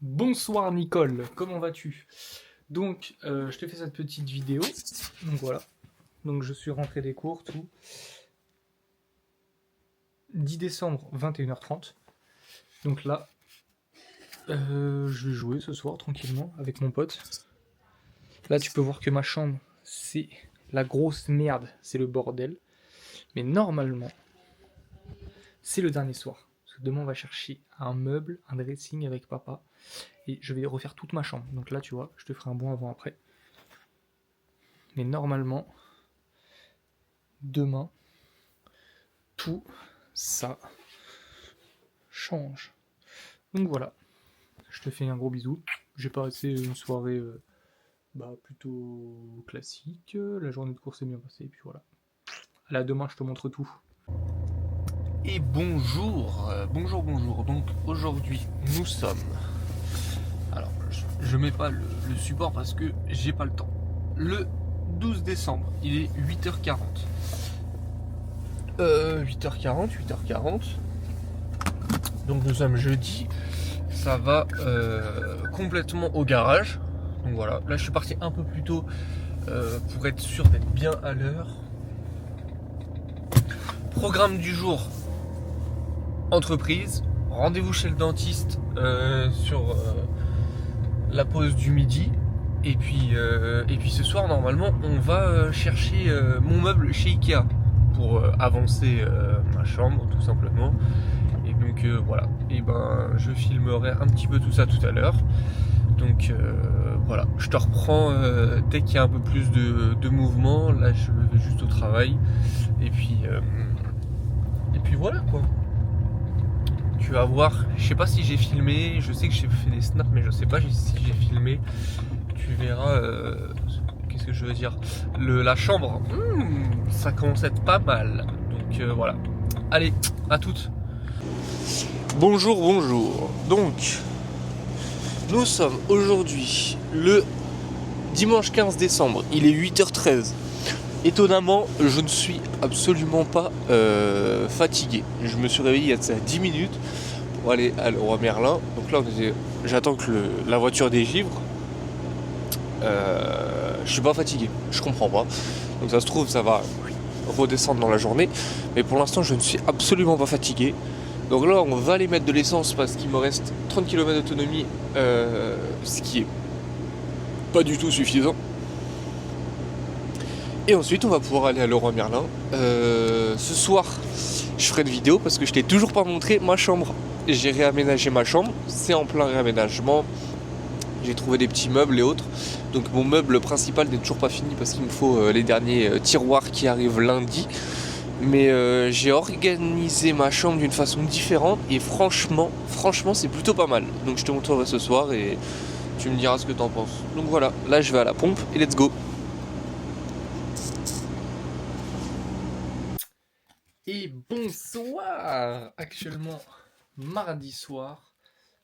Bonsoir Nicole, comment vas-tu? Donc, je te fais cette petite vidéo. Donc voilà. Donc je suis rentré des cours, tout. 10 décembre, 21h30. Donc là, je vais jouer ce soir tranquillement avec mon pote. Là, tu peux voir que ma chambre, c'est la grosse merde, c'est le bordel. Mais normalement, c'est le dernier soir. Parce que demain, on va chercher un meuble, un dressing avec papa. Et je vais refaire toute ma chambre. Donc là, tu vois, je te ferai un bon avant-après. Mais normalement, demain, tout ça change. Donc voilà, je te fais un gros bisou. J'ai passé une soirée plutôt classique. La journée de cours s'est bien passée. Et puis voilà. Allez, à demain, je te montre tout. Et bonjour, bonjour. Donc aujourd'hui, nous sommes. Alors, je mets pas le support parce que j'ai pas le temps. Le 12 décembre, il est 8h40. 8h40. Donc nous sommes jeudi. Ça va complètement au garage. Donc voilà, là je suis parti un peu plus tôt pour être sûr d'être bien à l'heure. Programme du jour. Entreprise, rendez-vous chez le dentiste sur la pause du midi. Et puis ce soir, normalement, on va chercher mon meuble chez Ikea pour avancer ma chambre, tout simplement. Et donc voilà. Et ben, je filmerai un petit peu tout ça tout à l'heure. Donc voilà, je te reprends dès qu'il y a un peu plus de mouvement. Là, je vais juste au travail. Et puis voilà quoi. Tu vas voir, je sais pas si j'ai filmé, je sais que j'ai fait des snaps, mais je sais pas si j'ai filmé. Tu verras, qu'est-ce que je veux dire, la chambre, ça commence à être pas mal. Donc voilà. Allez, à toutes. Bonjour. Donc, nous sommes aujourd'hui le dimanche 15 décembre, il est 8h13. Étonnamment, je ne suis absolument pas fatigué. Je me suis réveillé il y a de ça 10 minutes pour aller à Leroy Merlin. Donc là, j'attends que la voiture dégivre. Je suis pas fatigué, je comprends pas. Donc ça se trouve, ça va redescendre dans la journée. Mais pour l'instant, je ne suis absolument pas fatigué. Donc là, on va aller mettre de l'essence parce qu'il me reste 30 km d'autonomie, ce qui est pas du tout suffisant. Et ensuite, on va pouvoir aller à Leroy Merlin. Ce soir, je ferai une vidéo parce que je t'ai toujours pas montré ma chambre. J'ai réaménagé ma chambre, c'est en plein réaménagement. J'ai trouvé des petits meubles et autres. Donc mon meuble principal n'est toujours pas fini parce qu'il me faut les derniers tiroirs qui arrivent lundi. Mais j'ai organisé ma chambre d'une façon différente et franchement, c'est plutôt pas mal. Donc je te montrerai ce soir et tu me diras ce que t'en penses. Donc voilà, là je vais à la pompe et let's go. Et bonsoir! Actuellement, mardi soir,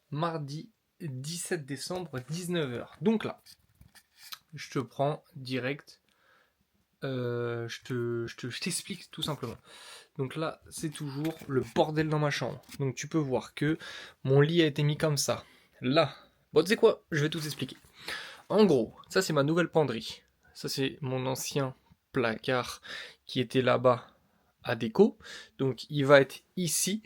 mardi 17 décembre, 19h. Donc là, je te prends direct. Je t'explique tout simplement. Donc là, c'est toujours le bordel dans ma chambre. Donc tu peux voir que mon lit a été mis comme ça. Là, bon, tu sais quoi? Je vais tout expliquer. En gros, ça c'est ma nouvelle penderie. Ça c'est mon ancien placard qui était là-bas à déco. Donc il va être ici.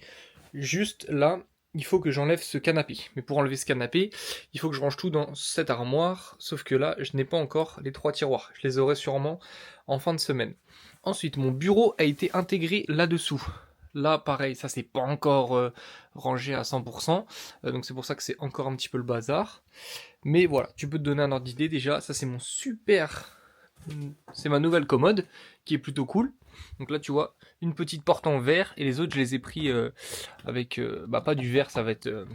Juste là, il faut que j'enlève ce canapé. Mais pour enlever ce canapé, il faut que je range tout dans cette armoire. Sauf que là, je n'ai pas encore les 3 tiroirs. Je les aurai sûrement en fin de semaine. Ensuite, mon bureau a été intégré là-dessous. Là, pareil, ça c'est pas encore rangé à 100%. Donc c'est pour ça que c'est encore un petit peu le bazar. Mais voilà, tu peux te donner un ordre d'idée déjà. Ça c'est mon super... C'est ma nouvelle commode qui est plutôt cool. Donc là tu vois, une petite porte en verre et les autres je les ai pris avec... pas du verre, ça va être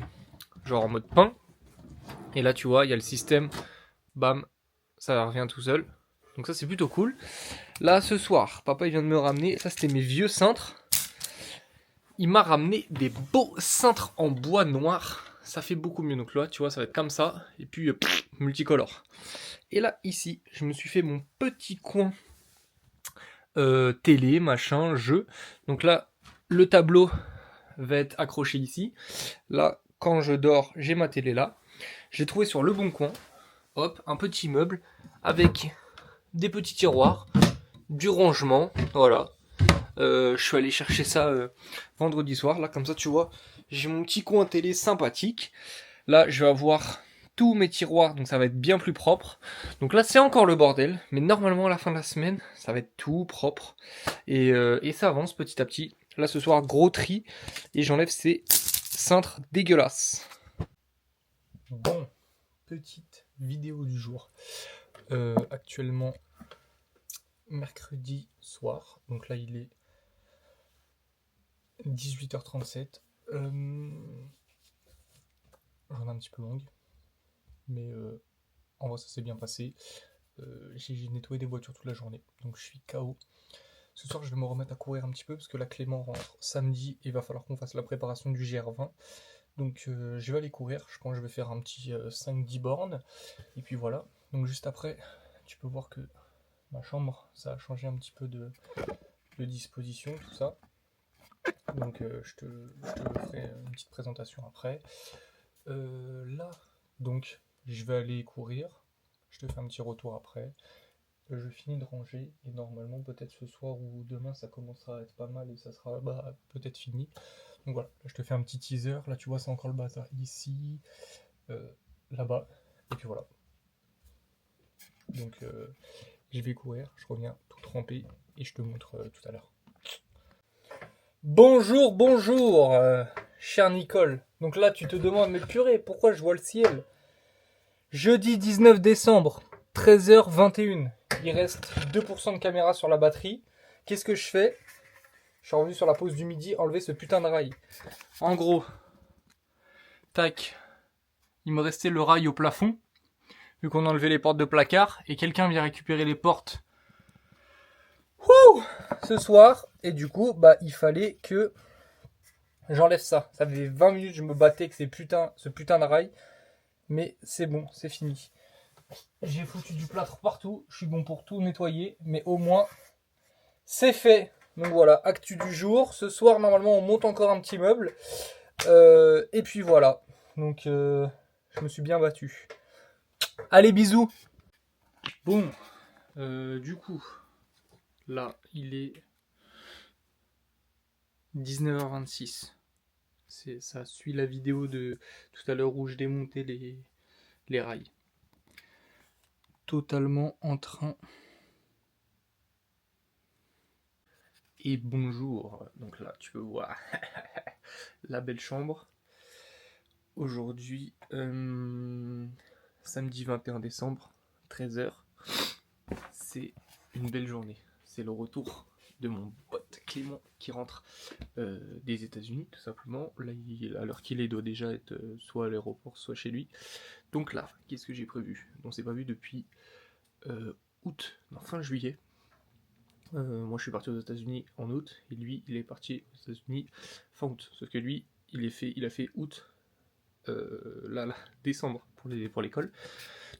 genre en mode pain. Et là tu vois, il y a le système, bam, ça revient tout seul. Donc ça c'est plutôt cool. Là ce soir, papa il vient de me ramener, ça c'était mes vieux cintres. Il m'a ramené des beaux cintres en bois noir. Ça fait beaucoup mieux. Donc là tu vois, ça va être comme ça. Et puis multicolore. Et là ici, je me suis fait mon petit coin télé, machin, jeu. Donc là, le tableau va être accroché ici. Là, quand je dors, j'ai ma télé là. J'ai trouvé sur Le Bon Coin, hop, un petit meuble avec des petits tiroirs, du rangement, voilà. Je suis allé chercher ça vendredi soir, là comme ça tu vois, j'ai mon petit coin télé sympathique. Là je vais avoir tous mes tiroirs, donc ça va être bien plus propre. Donc là c'est encore le bordel, mais normalement à la fin de la semaine, ça va être tout propre. Et ça avance petit à petit. Là ce soir, gros tri, et j'enlève ces cintres dégueulasses. Bon, petite vidéo du jour. Actuellement, mercredi soir, donc là il est 18h37. Journée un petit peu longue, mais en vrai ça s'est bien passé. J'ai nettoyé des voitures toute la journée, donc je suis KO. Ce soir je vais me remettre à courir un petit peu parce que la Clément rentre samedi et il va falloir qu'on fasse la préparation du GR20. Donc je vais aller courir, je pense que je vais faire un petit 5-10 bornes. Et puis voilà, donc juste après, tu peux voir que ma chambre, ça a changé un petit peu de disposition, tout ça. Donc je te ferai une petite présentation après. Là, donc je vais aller courir, je te fais un petit retour après. Je finis de ranger et normalement peut-être ce soir ou demain ça commencera à être pas mal et ça sera peut-être fini. Donc voilà, là, je te fais un petit teaser, là tu vois c'est encore le bazar ici, là-bas, et puis voilà. Donc je vais courir, je reviens tout trempé et je te montre tout à l'heure. Bonjour, bonjour, cher Nicole. Donc là tu te demandes, mais purée, pourquoi je vois le ciel? Jeudi 19 décembre, 13h21. Il reste 2% de caméra sur la batterie. Qu'est-ce que je fais? Je suis revenu sur la pause du midi enlever ce putain de rail. En gros, tac, il me restait le rail au plafond, vu qu'on a enlevé les portes de placard, et quelqu'un vient récupérer les portes ce soir, et du coup, il fallait que j'enlève ça. Ça fait 20 minutes que je me battais avec ce putain de rail, mais c'est bon, c'est fini. J'ai foutu du plâtre partout, je suis bon pour tout nettoyer, mais au moins, c'est fait. Donc voilà, actu du jour. Ce soir, normalement, on monte encore un petit meuble. Et puis voilà. Donc, je me suis bien battu. Allez, bisous. Bon, du coup, là, il est 19h26. Ça suit la vidéo de tout à l'heure où je démontais les rails. Totalement en train. Et bonjour, donc là tu peux voir la belle chambre. Aujourd'hui, samedi 21 décembre, 13h, c'est une belle journée. C'est le retour de mon pote Clément qui rentre des États-Unis tout simplement. Là, à l'heure qu'il est, il doit déjà être soit à l'aéroport, soit chez lui. Donc là, qu'est-ce que j'ai prévu? On s'est pas vu depuis fin juillet. Moi je suis parti aux États-Unis en août et lui il est parti aux États-Unis fin août. Sauf que lui il a fait août, décembre pour l'école.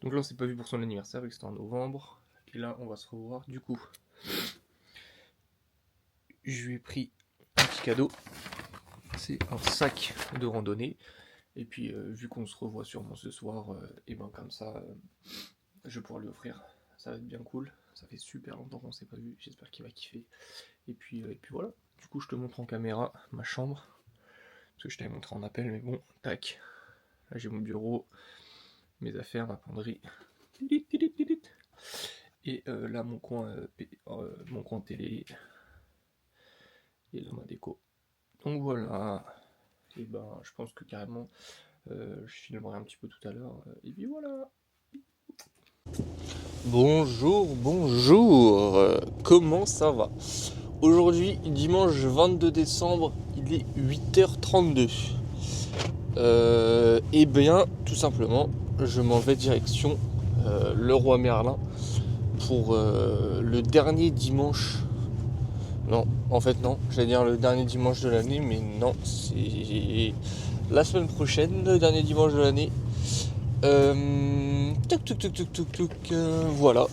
Donc là on s'est pas vu pour son anniversaire vu que c'était en novembre. Et là on va se revoir du coup. Je lui ai pris un petit cadeau. C'est un sac de randonnée. Et puis vu qu'on se revoit sûrement ce soir, et ben comme ça je vais pouvoir lui offrir. Ça va être bien cool. Ça fait super longtemps qu'on s'est pas vu. J'espère qu'il va kiffer. Et puis voilà. Du coup, je te montre en caméra ma chambre. Parce que je t'avais montré en appel, mais bon, tac. Là, j'ai mon bureau, mes affaires, ma penderie. Et là, mon coin télé. Et là, ma déco. Donc voilà. Et ben, je pense que carrément, je filmerai un petit peu tout à l'heure. Et puis voilà. Bonjour, comment ça va? Aujourd'hui, dimanche 22 décembre, il est 8h32. Et bien, tout simplement, je m'en vais direction Leroy Merlin pour le dernier dimanche. Non, en fait non, j'allais dire le dernier dimanche de l'année, mais non, c'est la semaine prochaine, le dernier dimanche de l'année. Voilà.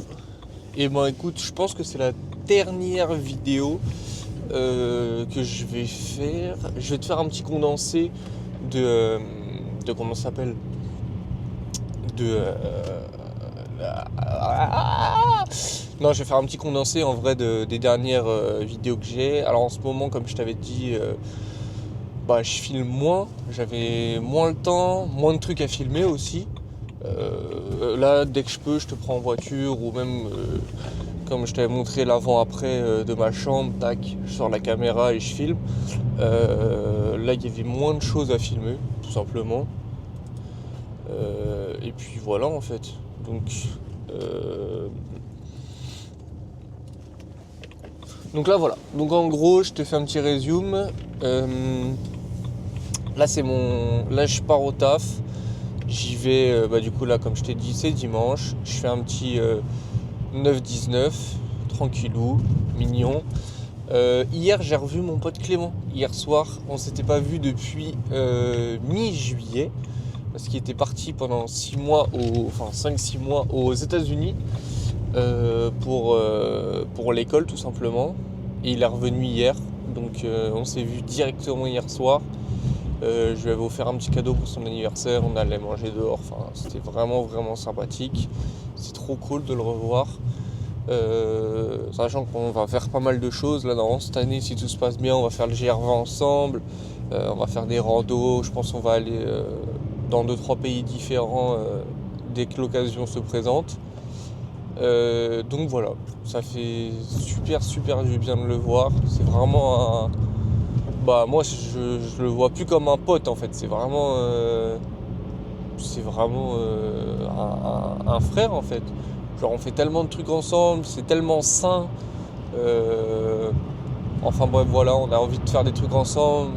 Et ben écoute, je pense que c'est la dernière vidéo que je vais faire. Je vais te faire un petit condensé de comment ça s'appelle, Non, je vais faire un petit condensé en vrai des dernières vidéos que j'ai. Alors en ce moment, comme je t'avais dit, je filme moins, j'avais moins le temps, moins de trucs à filmer aussi. Là, dès que je peux, je te prends en voiture ou même comme je t'avais montré l'avant-après de ma chambre, tac, je sors la caméra et je filme. Là, il y avait moins de choses à filmer, tout simplement. Et puis voilà en fait. Donc là voilà. Donc en gros, je te fais un petit résumé. Là je pars au taf. J'y vais du coup là comme je t'ai dit c'est dimanche. Je fais un petit 9-19, tranquillou, mignon. Hier j'ai revu mon pote Clément. Hier soir, on s'était pas vu depuis mi-juillet. Parce qu'il était parti pendant 5-6 mois aux États-Unis pour l'école tout simplement. Et il est revenu hier, donc on s'est vu directement hier soir. Je lui avais offert un petit cadeau pour son anniversaire, on allait manger dehors, c'était vraiment vraiment sympathique. C'est trop cool de le revoir. Sachant qu'on va faire pas mal de choses là cette année, si tout se passe bien, on va faire le GR20 ensemble, on va faire des randos, je pense qu'on va aller dans 2-3 pays différents dès que l'occasion se présente. Donc voilà, ça fait super du bien de le voir. C'est vraiment moi je le vois plus comme un pote en fait, c'est vraiment un frère en fait. Genre on fait tellement de trucs ensemble, c'est tellement sain. Enfin bref voilà, on a envie de faire des trucs ensemble,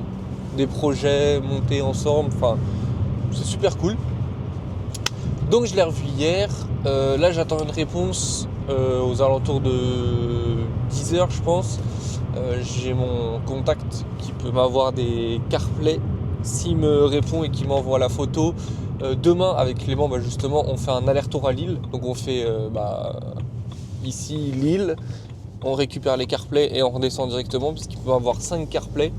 des projets monter ensemble, c'est super cool. Donc je l'ai revu hier. Là j'attends une réponse aux alentours de 10h je pense. J'ai mon contact qui peut m'avoir des CarPlay. S'il me répond et qu'il m'envoie la photo, demain avec Clément justement on fait un aller-retour à Lille. Donc on fait ici Lille, on récupère les CarPlay et on redescend directement puisqu'il peut avoir 5 CarPlay.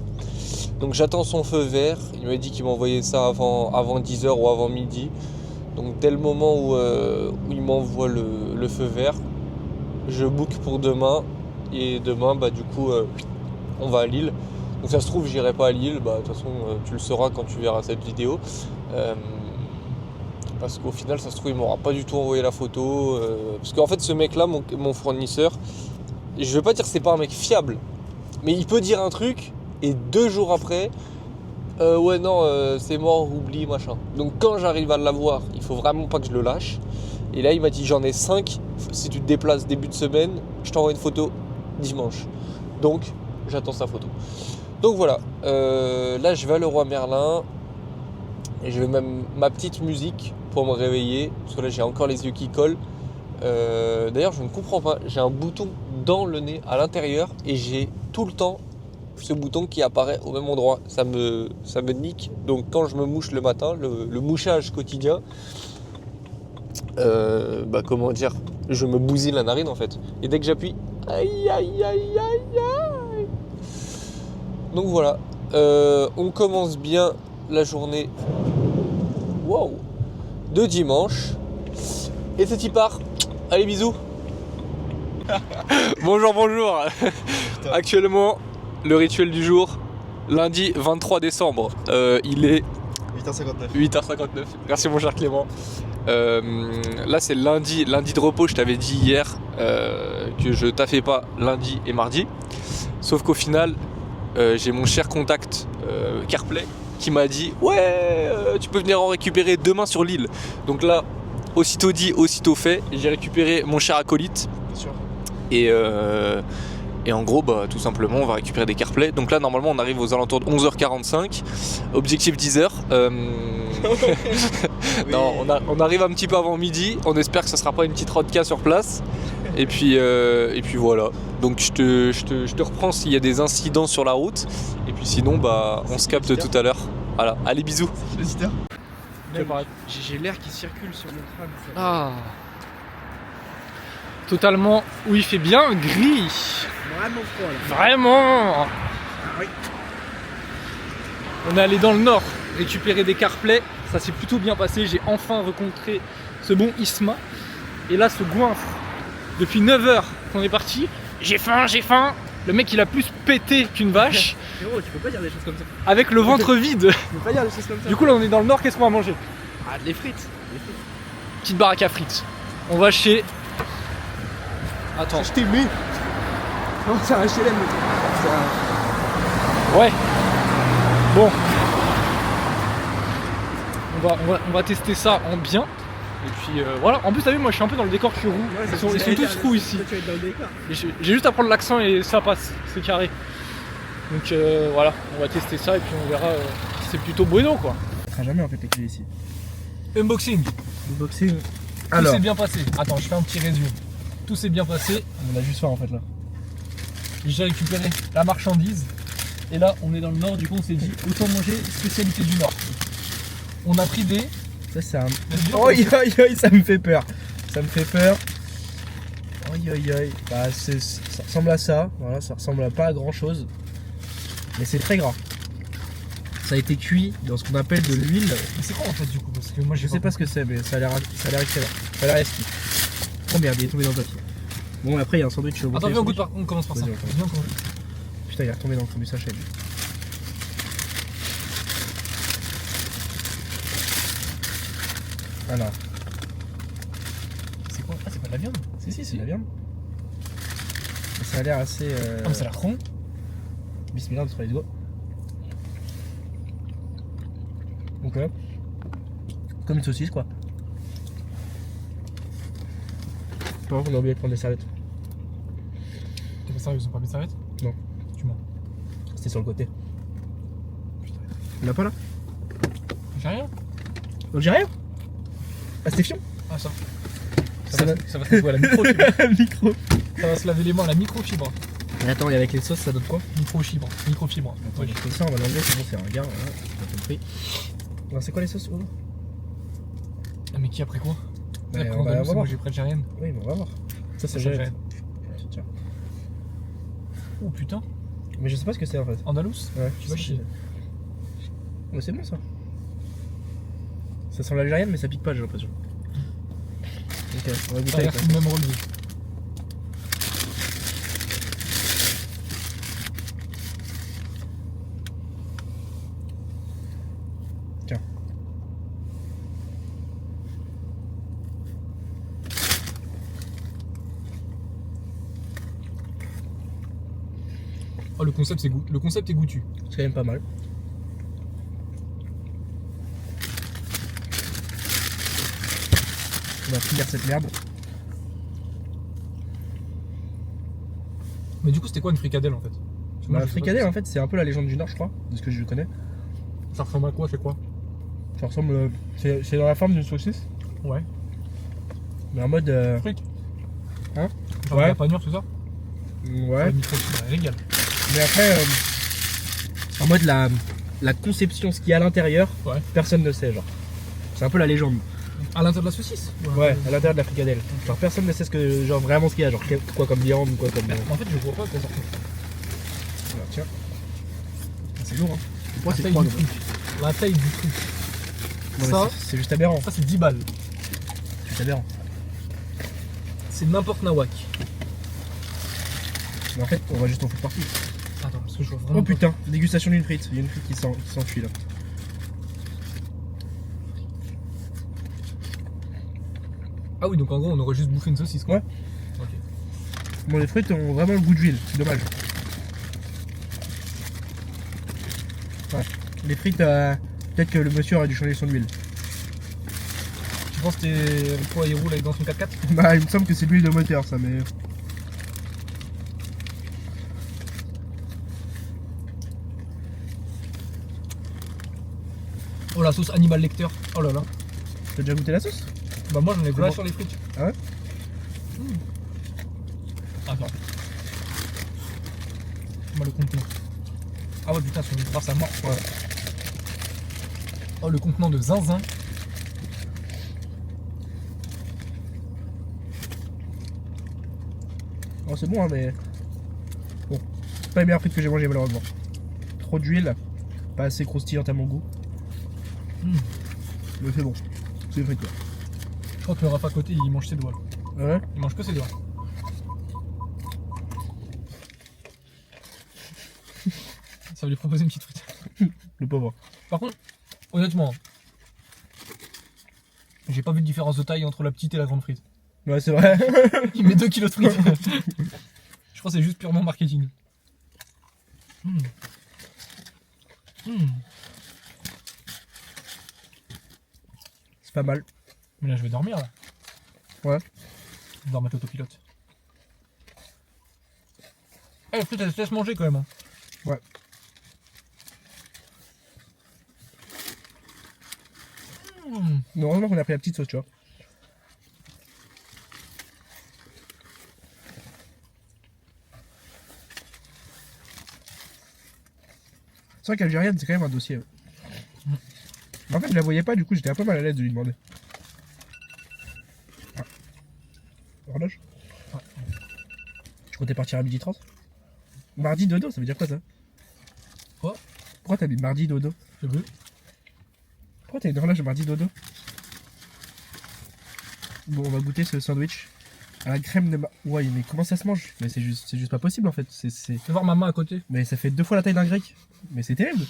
Donc j'attends son feu vert. Il m'a dit qu'il m'envoyait ça avant 10h ou avant midi. Donc dès le moment où il m'envoie le feu vert, je book pour demain. Et demain du coup on va à Lille. Donc ça se trouve j'irai pas à Lille, de toute façon tu le sauras quand tu verras cette vidéo. Parce qu'au final ça se trouve il m'aura pas du tout envoyé la photo. Parce qu'en fait ce mec là, mon fournisseur, je vais pas dire que c'est pas un mec fiable, mais il peut dire un truc et 2 jours après c'est mort, oublie, machin. Donc quand j'arrive à l'avoir, il faut vraiment pas que je le lâche. Et là il m'a dit j'en ai 5, si tu te déplaces début de semaine, je t'envoie une photo dimanche. Donc j'attends sa photo. Donc voilà, là je vais à Leroy Merlin et je vais même ma petite musique pour me réveiller, parce que là j'ai encore les yeux qui collent. D'ailleurs je ne comprends pas, j'ai un bouton dans le nez à l'intérieur et j'ai tout le temps ce bouton qui apparaît au même endroit, ça me nique. Donc quand je me mouche le matin, le mouchage quotidien, je me bousille la narine en fait. Et dès que j'appuie, aïe. Donc voilà, on commence bien la journée de dimanche. Et c'est y part. Allez, bisous. Bonjour. Actuellement, le rituel du jour, lundi 23 décembre. Il est 8h59. Merci mon cher Clément. Là c'est lundi de repos, je t'avais dit hier que je taffais pas lundi et mardi. Sauf qu'au final, j'ai mon cher contact CarPlay qui m'a dit tu peux venir en récupérer demain sur l'île. Donc là, aussitôt dit, aussitôt fait, j'ai récupéré mon cher acolyte. Bien sûr. Et en gros, tout simplement, on va récupérer des CarPlay. Donc là, normalement, on arrive aux alentours de 11h45. Objectif 10h. Oui. Non, on arrive un petit peu avant midi. On espère que ça sera pas une petite rodka sur place. Et puis voilà. Donc je te reprends s'il y a des incidents sur la route. Et puis sinon, on se capte tout à l'heure. Voilà. Allez, bisous. J'ai l'air qui circule sur mon crâne. Ah. Totalement, où il fait bien gris. Vraiment froid là. Vraiment. Oui. On est allé dans le nord récupérer des CarPlay. Ça s'est plutôt bien passé. J'ai enfin rencontré ce bon Isma. Et là, ce goinfre, depuis 9h qu'on est parti. J'ai faim, j'ai faim. Le mec, il a plus pété qu'une vache. Frérot, tu peux pas dire des choses comme ça. Avec le ventre vide. Tu peux pas dire des choses comme ça. Du coup, là, on est dans le nord. Qu'est-ce qu'on va manger? Ah, les frites. Petite baraque à frites. On va chez... Attends. Je t'ai mis. Non, c'est un HLM. Ouais. Bon. On va tester ça en bien. Et puis voilà. En plus, t'as vu, moi je suis un peu dans le décor chez roux. Ils sont tous roux ici. Tu vas être dans le décor. Et j'ai juste à prendre l'accent et ça passe. C'est carré. Donc voilà. On va tester ça et puis on verra si c'est plutôt bueno quoi. Ça sera jamais en fait les clés ici. Unboxing. Unboxing. Tout s'est bien passé. Attends, je fais un petit résumé. Tout s'est bien passé. On a juste faim en fait là. J'ai récupéré la marchandise. Et là, on est dans le nord. Du coup, on s'est dit autant manger spécialité du nord. On a pris des... Ça c'est un... Oi oi oi, ça me fait peur. Ça me fait peur. Oi oi oi. Bah ça ressemble à ça. Voilà, ça ressemble à pas à grand chose. Mais c'est très gras. Ça a été cuit dans ce qu'on appelle de l'huile. Mais c'est quoi en fait du coup? Parce que moi Je sais pas ce que c'est, mais ça a l'air excellent. Ça a l'air esquis. Oh merde, il est tombé dans le papier. Bon, après il y a un sandwich au Attends, viens, on commence par ça. Vas-y, Viens, on commence. Putain, il est retombé dans le fond du sachet. Lui. Voilà. C'est quoi? Ah, c'est pas de la viande? Si, c'est de la viande. Et ça a l'air assez. Ah, mais ça a l'air rond. Bismillah, on se fera les doigts. Donc, comme une saucisse, quoi. Par contre, on a oublié de prendre des serviettes. T'es pas sérieux, ils ont pas mis de serviette? Non. Tu mens. C'était sur le côté. On l'a pas là? J'ai rien. On dit rien? Ah, c'était fion? Ah, ça. Ça Ça va se jouer à la microfibre. Micro. Ça va se laver les mains à la microfibre. Et attends, et avec les sauces, ça donne quoi? Microfibre. Microfibre. Attends, j'ai pris ça, on va l'enlever, c'est bon, c'est un gars, voilà, t'as compris. Alors, c'est quoi les sauces? Oh Ah, mais qui après quoi? Bah, Après, on va Andalous, voir. moi j'ai pris algérienne. Oui, mais on va voir. Ça, c'est Ça, Jared. Tiens. Oh putain. Mais je sais pas ce que c'est en fait. Andalous? Ouais, Tu vas chier. Mais c'est bon ça. Ça sent l'algérienne, mais ça pique pas, j'ai l'impression. Ok, on va Ça goûter a l'air avec tout de même relevé. Tiens. Oh, le concept est goûtu. C'est quand même pas mal. On va finir cette merde. Mais du coup, c'était quoi une fricadelle en fait? Parce que moi, Bah, je sais pas fricadelle ce en fait, c'est un peu la légende du Nord, je crois, de ce que je connais. que c'est. Ça ressemble à quoi? C'est quoi? Ça ressemble. C'est dans la forme d'une saucisse, Ouais. mais en mode. Fric. Hein? Genre Ouais. la panure, tout ça? Ouais. La microfibre, elle régale. Mais après, en mode la conception, ce qu'il y a à l'intérieur, Ouais. personne ne sait, genre. C'est un peu la légende. À l'intérieur de la saucisse? Ouais, à l'intérieur de la fricadelle. Genre personne ne sait genre vraiment ce qu'il y a, genre quoi comme viande ou quoi comme. En fait, je vois pas quoi ça ressemble. Voilà, tiens. Ah, c'est lourd, hein. Pourquoi La c'est taille 3 du truc. La taille du truc. Ça, c'est juste aberrant. ça c'est 10 balles. C'est juste aberrant. C'est n'importe nawak. Mais en fait, on va juste en foutre partout. Attends, parce que je vois vraiment. Oh putain, dégustation d'une frite. Il y a une frite qui s'enfuit là. Ah oui, donc en gros, on aurait juste bouffé une saucisse quoi. Ouais. Ok. Bon, les frites ont vraiment le goût d'huile, c'est dommage. Ouais. Les frites, peut-être que le monsieur aurait dû changer son huile. Tu penses que toi il roule avec dans son 4x4? Bah, il me semble que c'est l'huile de moteur, ça, mais. Oh la sauce Animal Lecter. Oh là là. T'as déjà goûté la sauce? Bah moi j'en ai plein bon. sur les frites. Ah ouais? Attends. Moi le contenant. Ah ouais putain, sur une trace à mort. Ouais. Oh le contenant de zinzin. Oh, c'est bon, hein, mais. Bon. C'est pas les meilleures frites que j'ai mangées, malheureusement. Trop d'huile, pas assez croustillante à mon goût. Mm. Mais c'est bon. C'est des frites, quoi. Je crois que le rap à côté, il mange ses doigts. Ouais. Il mange que ses doigts. Ça va lui proposer une petite frite. Le pauvre. Par contre, honnêtement, j'ai pas vu de différence de taille entre la petite et la grande frite. Ouais, c'est vrai. Il met 2 kilos de frites. Je crois que c'est juste purement marketing. C'est pas mal. Mais là, je vais dormir là. Ouais. Je vais remettre l'autopilote. Eh, la frite, elle se laisse manger quand même. Hein. Ouais. Mais heureusement qu'on a pris la petite sauce, tu vois. C'est vrai qu'Algérienne, c'est quand même un dossier. En fait, je la voyais pas, du coup, j'étais un peu mal à l'aise de lui demander. Ah. Horloge. Ouais. Je comptais partir à 12h30. Mardi dodo, ça veut dire quoi ça? Quoi? Pourquoi t'as mis mardi dodo? Je veux. Pourquoi t'as une horloge mardi dodo? Bon, on va goûter ce sandwich à la crème de ouais, mais comment ça se mange? Mais c'est juste pas possible en fait. Fais voir ma main à côté. Mais ça fait 2 fois la taille d'un grec. Mais c'est terrible.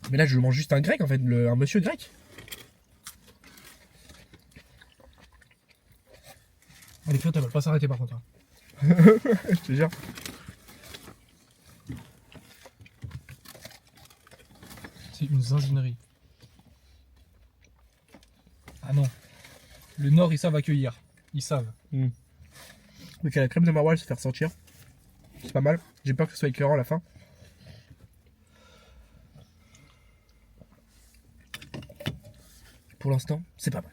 Mais là, je mange juste un grec en fait, un monsieur grec. Les frites, elles veulent pas s'arrêter par contre. Hein. Je te jure. C'est une zinzinerie. Ah non. Le Nord, ils savent accueillir. Ils savent. Donc, il y a la crème de maroilles se faire sentir. C'est pas mal. J'ai peur que ce soit éclairant à la fin. Pour l'instant, c'est pas mal.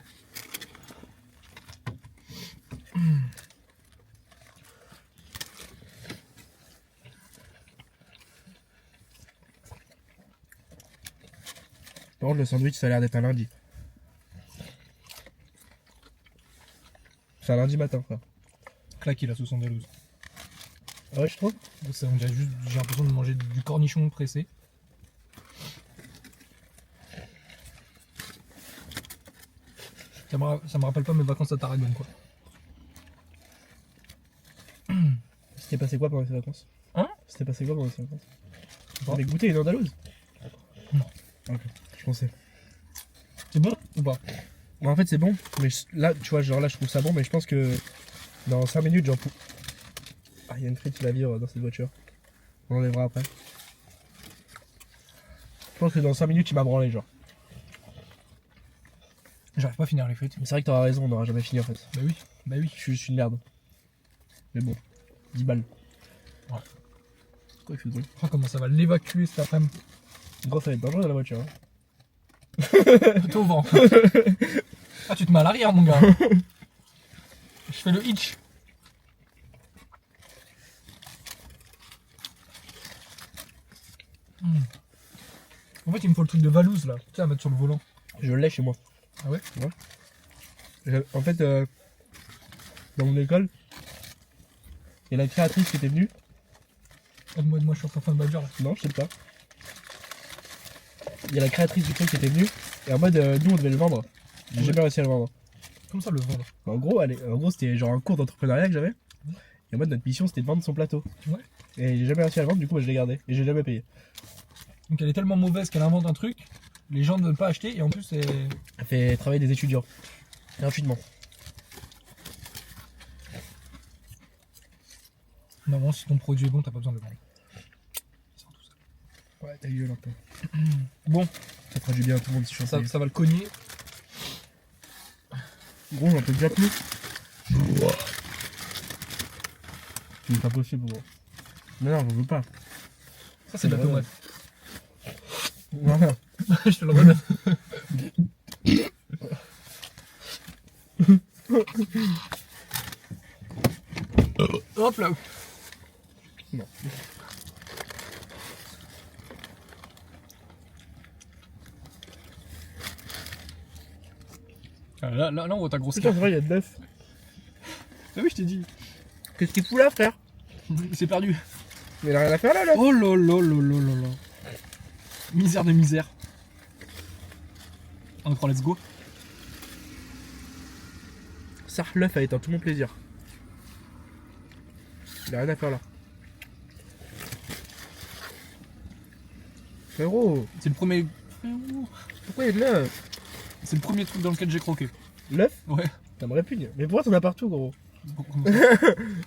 Par contre, le sandwich, ça a l'air d'être un lundi. C'est un lundi matin, frère. Claqué la sauce andalouse. Ah ouais, je trouve. On dirait juste, j'ai l'impression de manger du cornichon pressé. Ça me rappelle pas mes vacances à Tarragone quoi. C'était passé quoi pendant ces vacances? Hein? C'était passé quoi pendant ces vacances? Quoi? T'avais goûté une andalouse? Non. Ok, je pensais. C'est bon ou pas? Bon, en fait, c'est bon, mais là, tu vois, genre là, je trouve ça bon, mais je pense que dans 5 minutes, j'en peux. Ah, il y a une frite qui va vivre dans cette voiture. On l'enlèvera après. Je pense que dans 5 minutes, il m'a branlé, genre. J'arrive pas à finir les frites. Mais c'est vrai que t'auras raison, on n'aura jamais fini en fait. Bah oui, bah oui. Je suis juste une merde. Mais bon, 10 balles. Ouais. Pourquoi il fait bruit? Oh, comment ça va l'évacuer cet après-midi. Gros, ça va être dangereux dans la voiture. Hein. T'es au vent. Ah, tu te mets à l'arrière, mon gars. Je fais le hitch. En fait, il me faut le truc de Valouz là. Tiens, à mettre sur le volant. Je l'ai chez moi. Ah ouais? En fait, dans mon école, il y a la créatrice qui était venue. Aide-moi, je suis en train de badger là. Non, je sais pas. Il y a la créatrice du truc qui était venue. Et en mode, nous on devait le vendre. J'ai jamais réussi à le vendre. Comment ça le vendre? En gros, c'était genre un cours d'entrepreneuriat que j'avais. Et en mode, notre mission c'était de vendre son plateau. Ouais. Et j'ai jamais réussi à le vendre, du coup, moi, je l'ai gardé. Et j'ai jamais payé. Donc elle est tellement mauvaise qu'elle invente un truc, les gens ne veulent pas acheter et en plus c'est. Elle fait travailler des étudiants. Gratuitement. Non, si ton produit est bon, t'as pas besoin de le vendre. Ça sort tout seul. Ouais, t'as gueule un peu. Bon, Ça fera du bien à tout le monde si je suis ça va le cogner. Gros, j'en peux déjà plus. C'est pas possible, gros. Non, j'en veux pas. Ça c'est de la tomate. Voilà. Je te le redonne. Hop là. Non. Ah, là, on voit ta grosse Putain, carte. c'est vrai, il y a de l'œuf. Ah oui, je t'ai dit. Qu'est-ce qu'il fout là, frère? C'est perdu. Mais il a rien à faire là, là. Oh là là là là là là. Misère de misère. On prend let's go. ça, l'œuf a éteint tout mon plaisir. Il a rien à faire là. Frérot, C'est le premier. Frérot, pourquoi il y a de l'œuf? c'est le premier truc dans lequel j'ai croqué. L'œuf? Ouais. Ça me répugne. Mais pourquoi t'en as partout, gros? Comment ça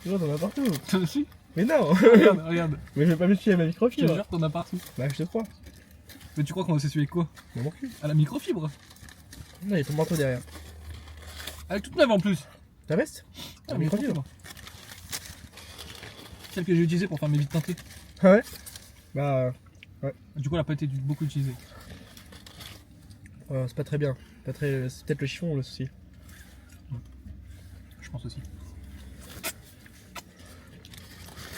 Pourquoi t'en as partout? Toi aussi. Mais non. Regarde, regarde. Mais je vais pas m'essuyer à ma Je te microfibre. jure, t'en as partout. Bah, je te crois. Mais tu crois qu'on va s'essuyer avec quoi? Dans mon cul. À la microfibre. Non, il y a ton manteau derrière. Elle est toute neuve en plus. Ta veste? Ah, La microfibre. Celle que j'ai utilisée pour faire mes vides teintées. Ah ouais? Bah, Du coup, elle a pas été beaucoup utilisée. c'est pas très bien. Pas très... C'est peut-être le chiffon le souci. Je pense aussi.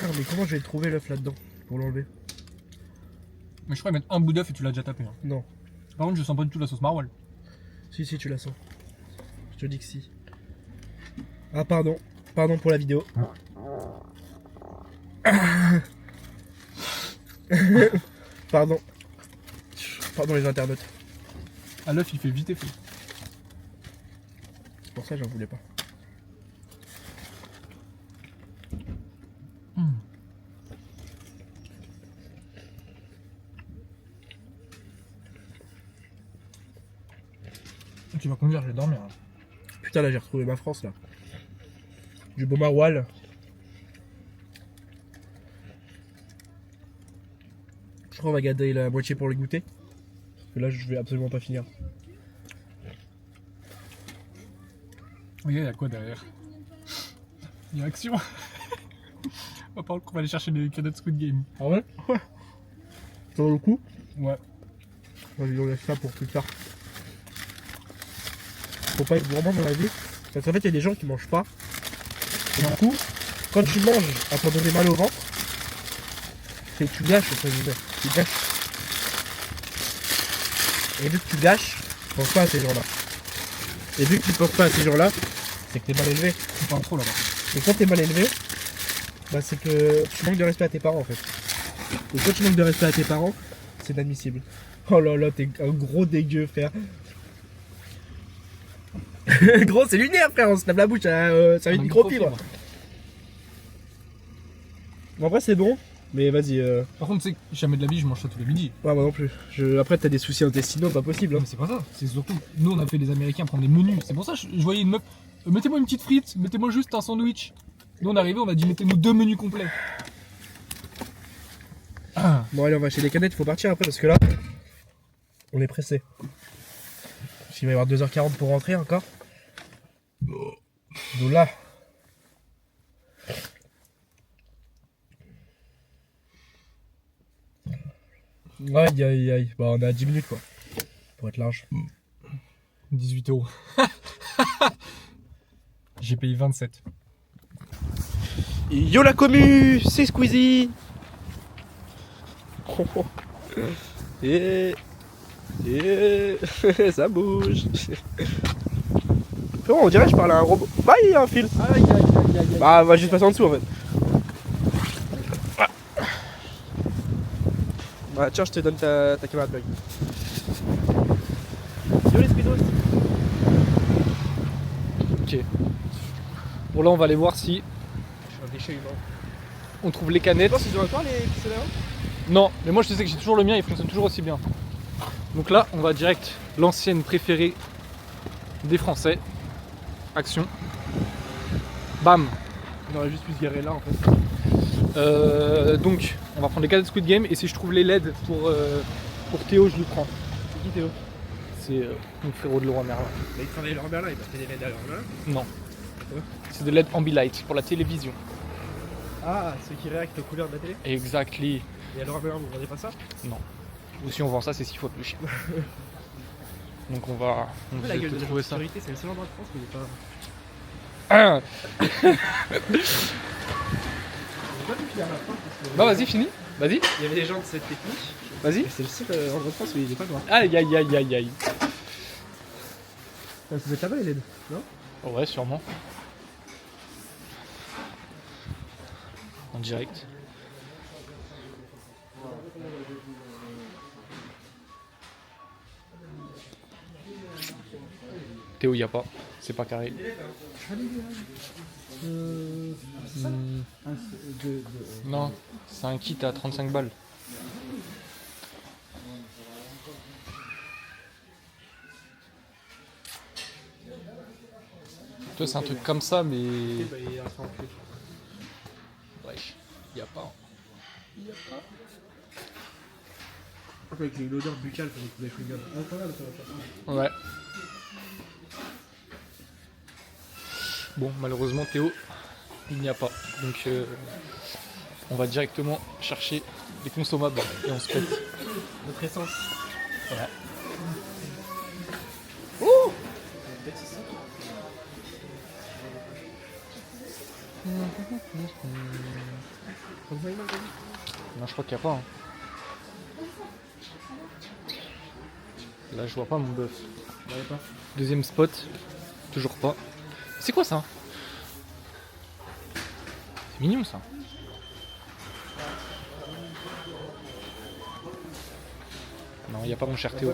Ah, mais comment je vais le trouver l'œuf là-dedans pour l'enlever? Mais je crois mettre un bout d'œuf et tu l'as déjà tapé. Hein. Non. Par contre, je sens pas du tout la sauce maroilles. Si, tu la sens. Je te dis que si. Ah, pardon. Pardon pour la vidéo. Pardon. Pardon les internautes. Ah, l'œuf il fait vite effet. C'est pour ça que j'en voulais pas. Tu vas conduire, je vais dormir. Hein. Putain, là j'ai retrouvé ma France là. Du beau maroilles. Je crois qu'on va garder la moitié pour le goûter. Parce que là je vais absolument pas finir. Regarde, il y a quoi derrière? Il y a action. On va pas aller chercher des cadeaux de Squid Game. Ah ouais? Ouais. Ça vaut le coup? Ouais. Vas-y, on laisse ça pour plus tard. Faut pas être gourmand dans la vie. Parce qu'en fait, il y a des gens qui mangent pas. Et du coup, quand tu manges à t'en donner mal au ventre, c'est que tu gâches, entre guillemets. Tu gâches. Et vu que tu gâches, tu penses pas à ces gens-là. Et vu que tu penses pas à ces gens-là, c'est que t'es mal élevé. Tu parles trop là-bas. Et quand t'es mal élevé, bah c'est que tu manques de respect à tes parents en fait. Et quand tu manques de respect à tes parents, c'est inadmissible. Oh là là, t'es un gros dégueu, frère. Gros, c'est lunaire, frère, on se lave la bouche à ça une microfibre. En vrai, c'est bon, mais vas-y. Par contre, tu sais que jamais de la vie, je mange ça tous les midis. Ouais, moi non plus. Après, t'as des soucis intestinaux, pas possible. Non, Hein. mais c'est pas ça. C'est surtout, nous, on a fait les Américains prendre des menus. C'est pour ça que je voyais une meuf. Mettez-moi une petite frite, mettez-moi juste un sandwich. Nous, on est arrivé, on a dit mettez-nous 2 menus complets. Ah. Bon, allez, on va acheter des canettes, faut partir après parce que là, on est pressé. Parce qu'il va y avoir 2h40 pour rentrer encore. Donc là. Aïe aïe aïe. Bah, on a 10 minutes quoi. Pour être large. 18 €. J'ai payé 27. Yo la commu, c'est Squeezie. Et ça bouge. Frérot, on dirait que je parle à un robot. Bah, il y a un fil. Aïe aïe aïe aïe. Bah, on va juste passer en dessous en fait. Bah, tiens, je te donne ta caméra de plug. Yo les speedos. Ok. Bon là on va aller voir si Je suis un déchet humain. on trouve les canettes. Tu penses qu'ils ont encore les pistolets là? Non, mais moi je sais que j'ai toujours le mien, il fonctionne toujours aussi bien. Donc là on va direct l'ancienne préférée des Français. Action. Bam. On aurait juste pu se garer là en fait. Donc on va prendre les canettes Squid Game et si je trouve les LED pour Théo je lui prends. C'est qui Théo? C'est mon frérot de Leroy Merlin. Mais il travaille à Leroy Merlin, il passe des LED à Leroy Merlin. Non. Ouais. C'est de LED Ambilight pour la télévision. Ah, ceux qui réactent aux couleurs de la télé. Exactly. Et à Leroy Merlin, vous vendez pas ça? Ou si on vend ça c'est 6 fois plus cher. Donc on va La gueule de trouver la ça. sécurité, c'est le seul endroit de France où il est pas. Ah J'ai pas pu finir ma phrase parce que. bah vas-y fini. Vas-y. Il y avait des gens de cette technique. Vas-y. Et c'est le seul endroit de France où il est pas noir. Aïe aïe aïe aïe aïe. Ça peut être là-bas les LED, non? Ouais sûrement. En direct. Théo y a pas. C'est pas carré. Non, c'est un kit à 35 balles. Toi, c'est un truc comme ça, mais. Wesh, y a pas. Avec une odeur buccale quand vous avez Ouais. Bon, malheureusement, Théo, il n'y a pas. Donc, on va directement chercher les consommables et on se pète. Notre essence. Ouais. Non, je crois qu'il n'y a pas. Hein. Là, je vois pas mon bœuf. Deuxième spot, toujours pas. C'est quoi ça? C'est mignon ça. Non, il n'y a pas mon cher Théo.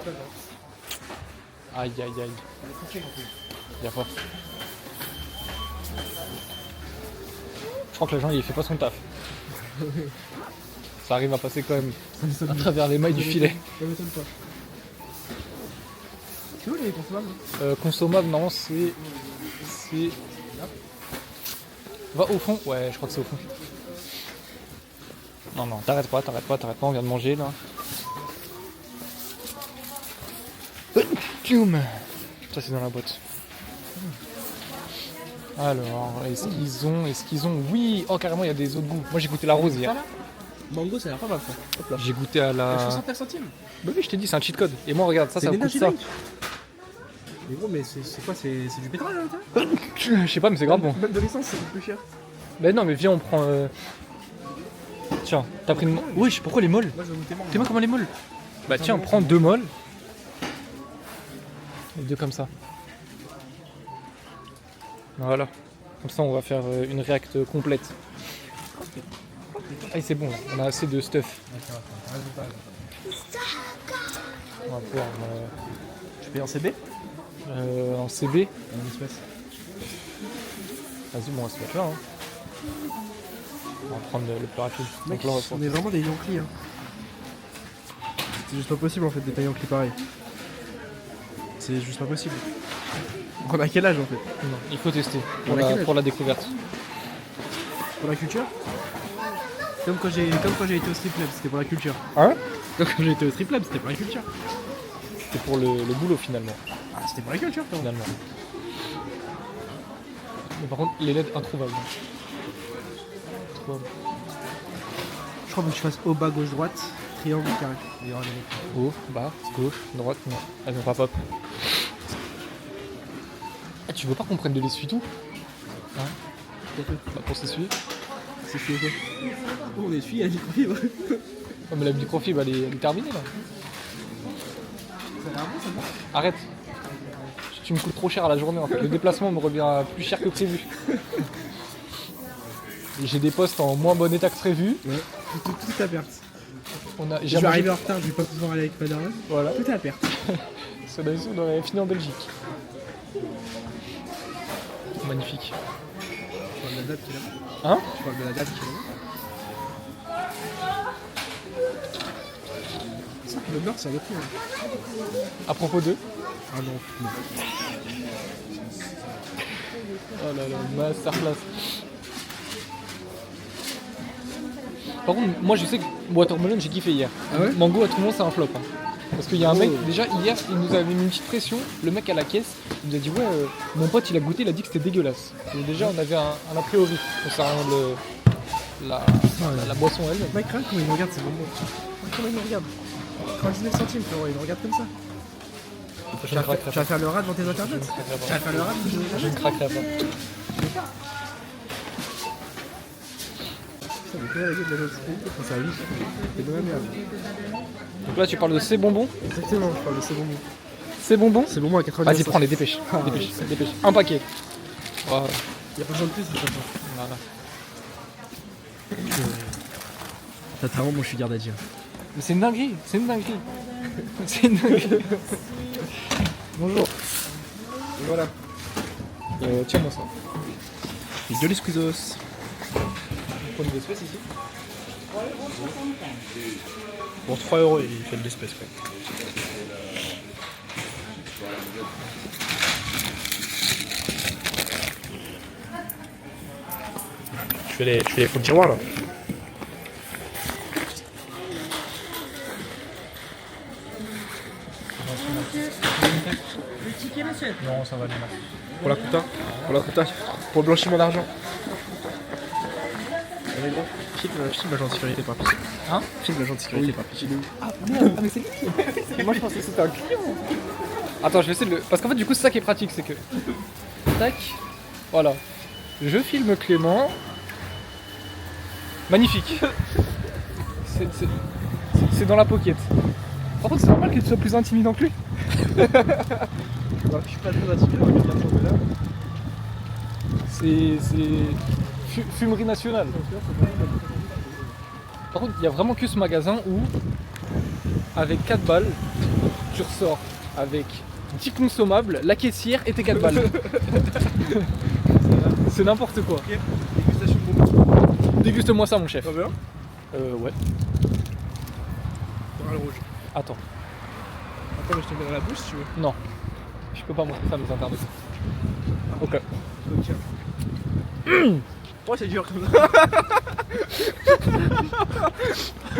Aïe aïe aïe. Il n'y a pas. Je crois que l'agent il fait pas son taf. Ça arrive à passer quand même à travers les mailles du filet. Ça m'étonne pas. C'est où les consommables? Consommable, non, c'est. Va au fond? Ouais, je crois que c'est au fond. Non, non, t'arrêtes pas, on vient de manger là. Ça c'est dans la boîte. Alors, est-ce qu'ils ont. Oui! Oh, carrément, il y a des autres goûts. Moi j'ai goûté la rose hier. Mango, ça a l'air pas mal ça. Hop là. J'ai goûté à la. 69 centimes. Bah oui, je t'ai dit, c'est un cheat code. Et moi, regarde, ça coûte ça. Mais gros, mais c'est quoi? C'est du pétrole là? Je sais pas, mais c'est grave bon. Même de l'essence, c'est plus cher. Bah non, mais viens, on prend. Tiens, t'as pris une. Oui, pourquoi les molles? Moi, je vais goûter mango. T'es moi comment les molles? Bah tiens, on prend 2 molles. Et 2 comme ça. Voilà. Comme ça, on va faire une réact complète. Ah, c'est bon, là. On a assez de stuff. On va pouvoir. Tu payes en CB? En CB. En espèces. Vas-y, bon, on va se mettre là. Hein. On va prendre le plus rapide. Mec, Donc là, on va on est vraiment des Yankees. Hein. C'est juste pas possible en fait des tailles Yankees pareils. C'est juste pas possible. On a quel âge en fait? Non, il faut tester On a quel âge pour la découverte. Pour la culture? Comme quand j'ai été au strip club, c'était pour la culture. Hein? Comme quand j'ai été au strip club, c'était pour la culture. C'est pour le boulot finalement. Ah, c'était pour la culture, toi. Finalement. Mais par contre, les LED introuvables. Introuvable. Je crois que tu fasses haut, bas, gauche, droite, triangle, carré. Il y aura des lettres. Haut, bas, gauche, droite, non. Elles vont pas pop. Ah, tu veux pas qu'on prenne de l'essuie-tout? Hein? Bah, pour s'essuyer. C'est chiant quoi. Oh, on essuie, il y a du microfibre. Oh, mais la microfibre elle est terminée là. Ça a l'air bon, ça va. Arrête. Tu me coûtes trop cher à la journée en fait. Le déplacement me revient plus cher que prévu. Et j'ai des postes en moins bon état que prévu. Ouais. Tout à perte. J'ai Je vais arriver en retard, je vais pas pouvoir aller avec Madara. Voilà. Tout est à perte. Ça on aurait fini en Belgique. Magnifique. Tu parles de la date qui est là. Hein? Tu parles de la date qui est là. C'est ça que le beurre, c'est un autre truc. À propos d'eux. Ah non. Oh là là, masterclass. Par contre, moi je sais que Watermelon j'ai kiffé hier. Ah ouais? Mango à tout le monde c'est un flop. Hein. Parce qu'il y a un Oh. mec, déjà hier, il nous avait mis une petite pression. Le mec à la caisse, il nous a dit ouais, mon pote il a goûté, il a dit que c'était dégueulasse. Et déjà on avait un a priori concernant la boisson elle. Mike, regarde comment il me regarde, c'est bon. Comment il me regarde? 99 centimes, frérot, il me regarde comme ça. Tu vas faire le rat devant tes internautes? Tu vas faire le rat devant tes Je ne internautes? craquerai pas. Putain, mais quelle est la gueule de la note? Quand ça vit, c'est de la merde. Donc là tu parles de ces bonbons. Exactement, je parle de ces bonbons. Ces bonbons. C'est bonbons à 99 Vas-y prends les dépêches. Dépêche. Un paquet. Voilà. Y'a pas besoin de plus, c'est pas ça. Voilà. T'as vraiment mon sugar daddy. Mais c'est une dinguerie, c'est une dinguerie. C'est une dinguerie. Bonjour. Et voilà. Tiens-moi ça. Joli squeezos. Prends une espèce ici. Pour 3 € il fait de l'espèce quoi. Je fais les fonds de tiroir là. Non, ça va aller. Pour la quota, pour le blanchiment d'argent. Filme l'agent de sécurité par pitié. Hein? Filme l'agent de sécurité par pitié. Ah mais c'est lui. Moi je pensais que c'était un client. Attends, je vais essayer de le... Parce qu'en fait du coup c'est ça qui est pratique, c'est que... Tac. Voilà. Je filme Clément. Magnifique. C'est dans la pocket. Par contre c'est normal qu'il soit plus intimidant que lui. Alors, je suis pas très intimidé, on va mettre la photo là. C'est fumerie nationale. Par contre, il y a vraiment que ce magasin où, avec 4 balles, tu ressors avec 10 consommables, la caissière et tes 4 balles. C'est n'importe quoi. Ok, dégustation de moment. Déguste-moi ça, mon chef. Ça va bien? Ouais. Dans le rouge. Attends. Attends, mais je te mets dans la bouche si tu veux. Non. Je peux pas montrer ça à mes internautes. Ok. Ok. Pourquoi c'est dur comme ça?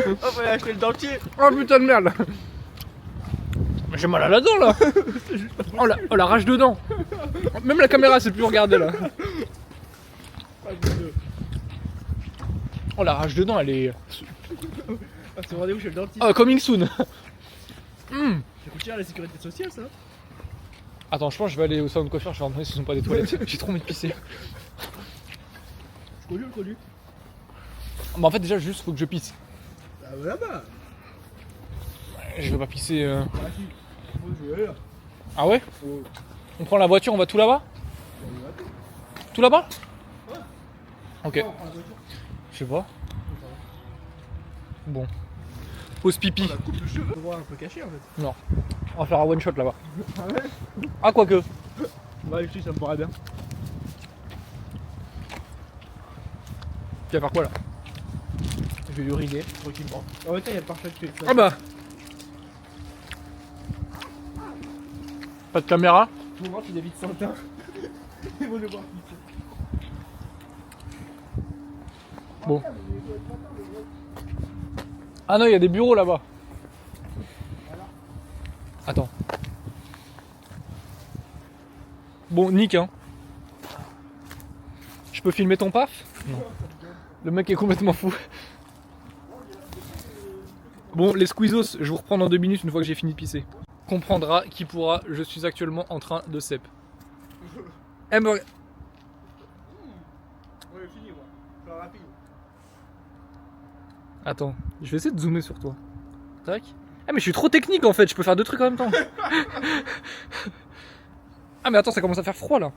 Oh, fallait acheter le dentier. Oh putain de merde. J'ai mal à la dent là. Oh la rage de dents. Même la caméra c'est plus regarder là. Oh la rage de dents elle est... Ah, c'est rendez-vous chez le dentiste. Oh coming soon. Ça coûte cher la sécurité sociale ça? Attends, je pense que je vais aller au salon de coiffure, je vais demander si ce sont pas des toilettes. J'ai trop envie de pisser. Je connu le connu. Bah en fait déjà juste faut que je pisse. Ah bah là-bas. Je vais pas pisser... Ah si. Faut jouer là. Ah ouais? On prend la voiture, on va tout là-bas? Tout là-bas? Ouais. Ok. Je sais pas. Bon. Pause pipi. On la coupe le cheveu. On va un peu caché en fait. Non. On va faire un one shot là-bas. Ah ouais? Ah quoique. Bah ici ça me paraît bien. Tu vas faire quoi là? Je vais uriner tranquillement. En même temps il y a le pare-choc qui fait ça. Ah bah. Pas de caméra? Pour moi tu David Santin. Et moi je vais voir qui Bon. Ah non, il y a des bureaux là-bas. Attends. Bon, nique hein. Je peux filmer ton paf? Non. Le mec est complètement fou. Bon, les squeezos, je vous reprends dans 2 minutes une fois que j'ai fini de pisser. Comprendra qui pourra, je suis actuellement en train de cep. Eh ben, Ouais, fini moi. Je suis rapide. attends, je vais essayer de zoomer sur toi. Tac. Ah mais je suis trop technique en fait, je peux faire 2 trucs en même temps. Ah mais attends, ça commence à faire froid là.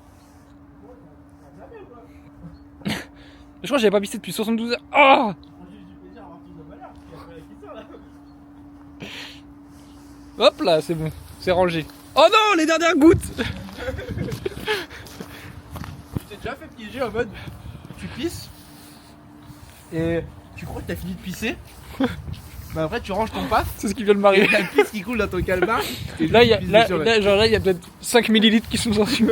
Je crois que j'avais pas pissé depuis 72 heures. Ah hop là, c'est bon, c'est rangé. Oh non, les dernières gouttes. Tu t'es déjà fait piéger en mode tu pisses et tu crois que t'as fini de pisser, mais après tu ranges ton paf C'est ce qui vient de et m'arriver. t'as le pisse qui coule dans ton calmar. Et Là, il y a, tu pisses là, dessus, ouais. là, genre là, il y a peut-être 5 millilitres qui sont sortis.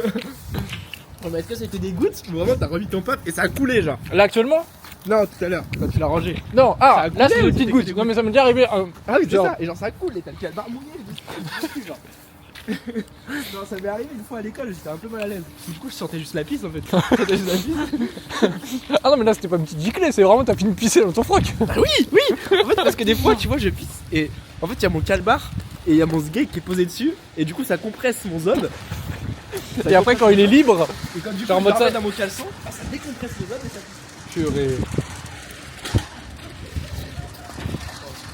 Oh, mais est-ce que c'était des gouttes ou vraiment t'as remis ton paf et ça a coulé genre? Là actuellement? Non, tout à l'heure quand tu l'as rangé. Non, Ça ah, a là coulé c'est ou des petites c'était gouttes. des Non mais ça m'est déjà arrivé. Ah oui, c'est Genre. ça, et genre ça coule et t'as le calmar mouillé et genre. Non, ça m'est arrivé une fois à l'école, j'étais un peu mal à l'aise. Du coup, je sentais juste la pisse en fait. Je sentais juste la pisse. Ah non mais là c'était pas une petite giclée, c'est vraiment t'as fini de pisser dans ton froc. Ah oui, oui. En fait, parce que des fois, tu vois, je pisse et en fait, il y a mon calmar et il y a mon sgeg qui est posé dessus et du coup, ça compresse mon zob. Et après quand il est libre, Et quand du coup, genre en je mode le ça- remets dans mon caleçon, bah, ça décompresse le zob et ça pisse. purée.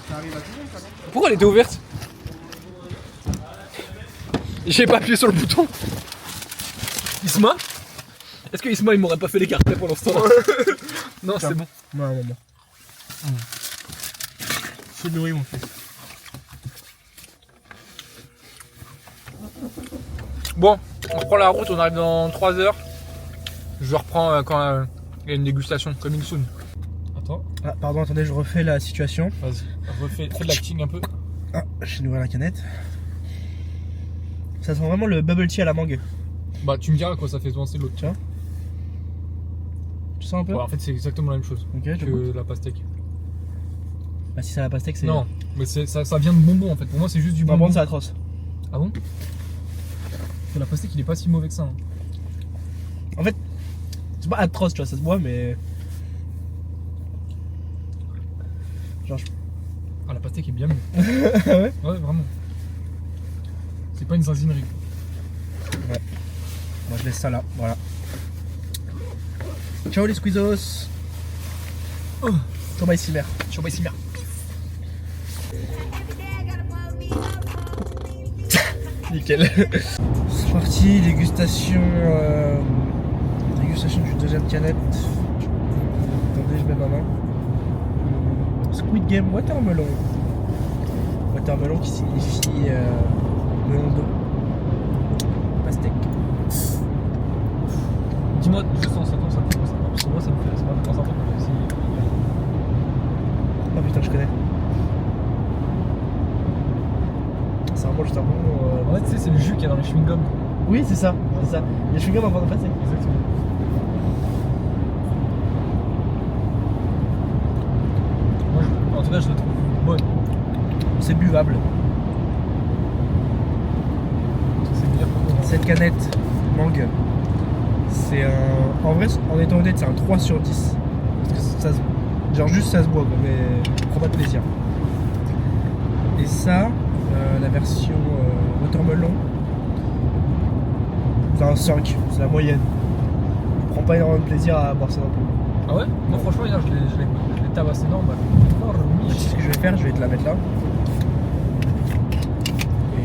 Ça arrive à tout le monde, ça, non? Pourquoi elle était ouverte? J'ai pas appuyé sur le bouton. Isma? Est-ce que Isma il m'aurait pas fait les cartes pendant ce temps? Non, c'est bon. Non, maman. Faut nourrir mon fils. Bon, on prend la route, on arrive dans 3 heures. Je reprends quand il y a une dégustation, comme il soon. Attends, Ah, pardon, attendez, je refais la situation. vas-y, fais de l'acting un peu. Ah, je vais ouvrir la canette. Ça sent vraiment le bubble tea à la mangue. Bah, tu me diras quoi ça fait penser l'autre. Tiens. Tu sens un peu? Ouais, en fait, c'est exactement la même chose Ok, je goûte. que la pastèque. Bah, si c'est la pastèque, c'est. Non, mais ça vient de bonbons en fait. Pour moi, c'est juste du Bah, bonbon. bon, c'est atroce. Ah bon? Que la pastèque, il est pas si mauvais que ça. Hein. C'est pas atroce, tu vois, ça se boit, mais. Genre, Ah, la pastèque est bien mieux. ouais. Ouais, vraiment. C'est pas une zinzinerie. Moi, je laisse ça là, voilà. Ciao les squeezos. Oh, ciao bye Simer. Sur Baissimer. Nickel. C'est parti, dégustation. Dégustation du deuxième canette. Attendez, je mets ma main. Squid Game Watermelon. Watermelon qui signifie melon d'eau. Pastèque. Dis-moi, juste en sortant, ça me fait quoi ça? Parce que moi, ça me fait de temps en temps. Oh putain, je connais. C'est vraiment juste un bon. Ouais, tu sais, c'est le jus qu'il y a dans les chewing-gums. Oui, c'est ça, c'est ça. Il y a chewing-gum avant de passer. Exactement. Moi, en tout cas, je la trouve bonne. C'est buvable. C'est bien pour moi. Cette canette mangue, c'est un. En vrai, en étant honnête, c'est un 3 sur 10. Parce que ça se. Genre juste ça se boit, quoi, mais on prend pas de plaisir. Et ça, la version watermelon, c'est un 5, c'est la moyenne. Je prends pas énormément de plaisir à boire ça non plus. Ah ouais? Moi, franchement, hier, je l'ai tabassé normal. Tu sais ce que je vais faire, je vais te la mettre là. Et,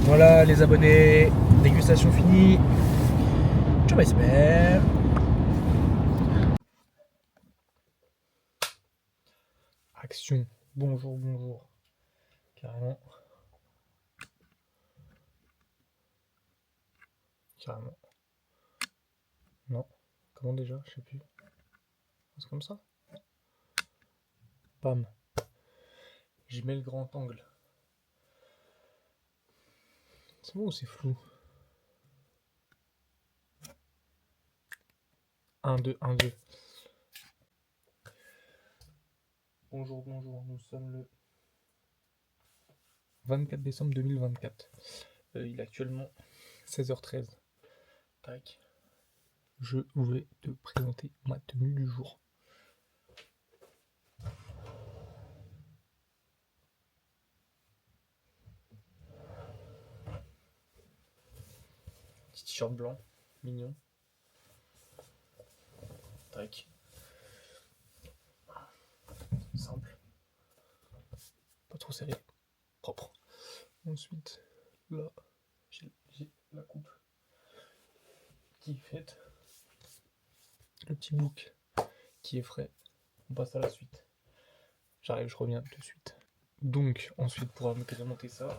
voilà les abonnés, dégustation finie. Ciao, j'espère. Action. Bonjour, bonjour. Carrément. Carrément. Non. Comment déjà? Je sais plus. C'est comme ça? Bam. J'y mets le grand angle. C'est bon ou c'est flou? 1, 2, 1, 2. Bonjour, bonjour. Nous sommes le 24 décembre 2024. Il est actuellement 16h13. Tac. Je vais te présenter ma tenue du jour. Petit t-shirt blanc, mignon. Tac. Simple. Pas trop serré. Propre. Ensuite, là, j'ai la coupe qui est faite. Le petit bouc qui est frais. On passe à la suite. J'arrive, je reviens tout de suite. Donc, ensuite, pour agrémenter ça,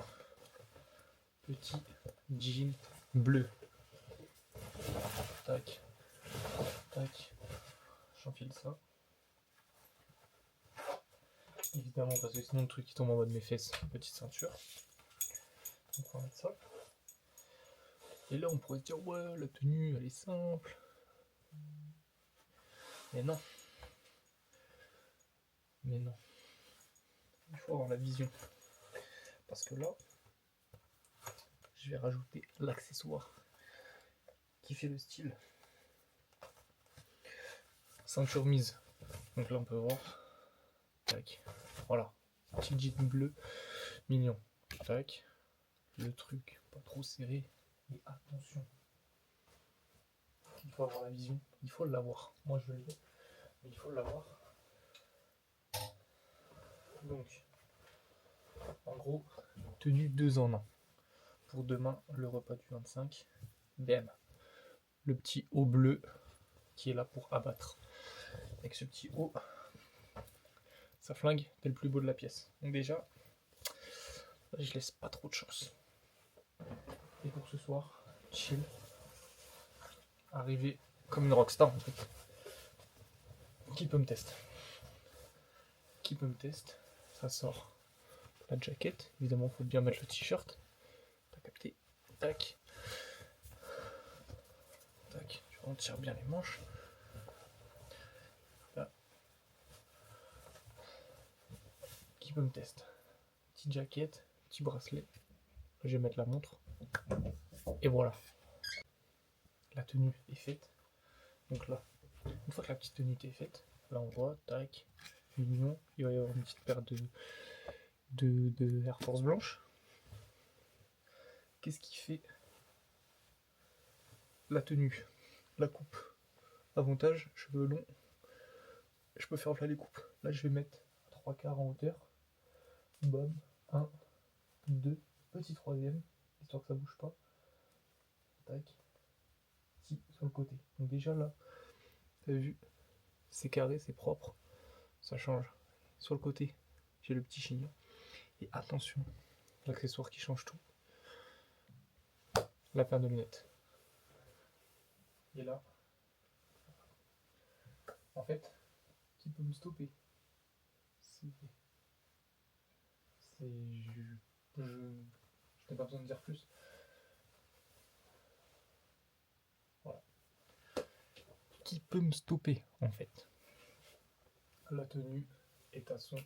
petit jean bleu. Tac. Tac. J'enfile ça. Évidemment, parce que sinon le truc qui tombe en bas de mes fesses, petite ceinture. Donc on va mettre ça. Et là on pourrait se dire ouais la tenue elle est simple. Mais non. Mais non. Il faut avoir la vision. Parce que là, je vais rajouter l'accessoire qui fait le style. Ceinture mise. Donc là on peut voir. Tac. Voilà. Petit jean bleu. Mignon. Tac. Le truc pas trop serré. Et attention. Il faut avoir la vision. Il faut l'avoir. Moi je l'ai. Mais il faut l'avoir. Donc. En gros. Tenue 2 en 1. Pour demain, le repas du 25. Bam. Le petit haut bleu qui est là pour abattre. Avec ce petit haut, ça flingue, t'es le plus beau de la pièce. Donc déjà, je laisse pas trop de chance. Et pour ce soir, chill. Arriver comme une rockstar en fait. Qui peut me tester? Qui peut me tester? Ça sort la jaquette. Évidemment, faut bien mettre le t-shirt. T'as capté? Tac. Tac. Tu retires bien les manches. Là. Qui peut me tester? Petite jaquette, petit bracelet. Je vais mettre la montre. Et voilà. La tenue est faite. Donc là, une fois que la petite tenue est faite, là on voit, tac, mignon, il va y avoir une petite paire de Air Force blanche. Qu'est-ce qui fait la tenue, la coupe? Avantage, cheveux longs, je peux faire là les coupes. Là je vais mettre 3 quarts en hauteur. Bam, 1, 2, petit troisième, histoire que ça bouge pas. Tac. Si, sur le côté. Donc déjà là, t'as vu, c'est carré, c'est propre. Ça change. Sur le côté, j'ai le petit chignon. Et attention, l'accessoire qui change tout. La paire de lunettes. Et là, en fait, qui peut me stopper? Je n'ai pas besoin de dire plus. Voilà. Qui peut me stopper en fait? La tenue est à son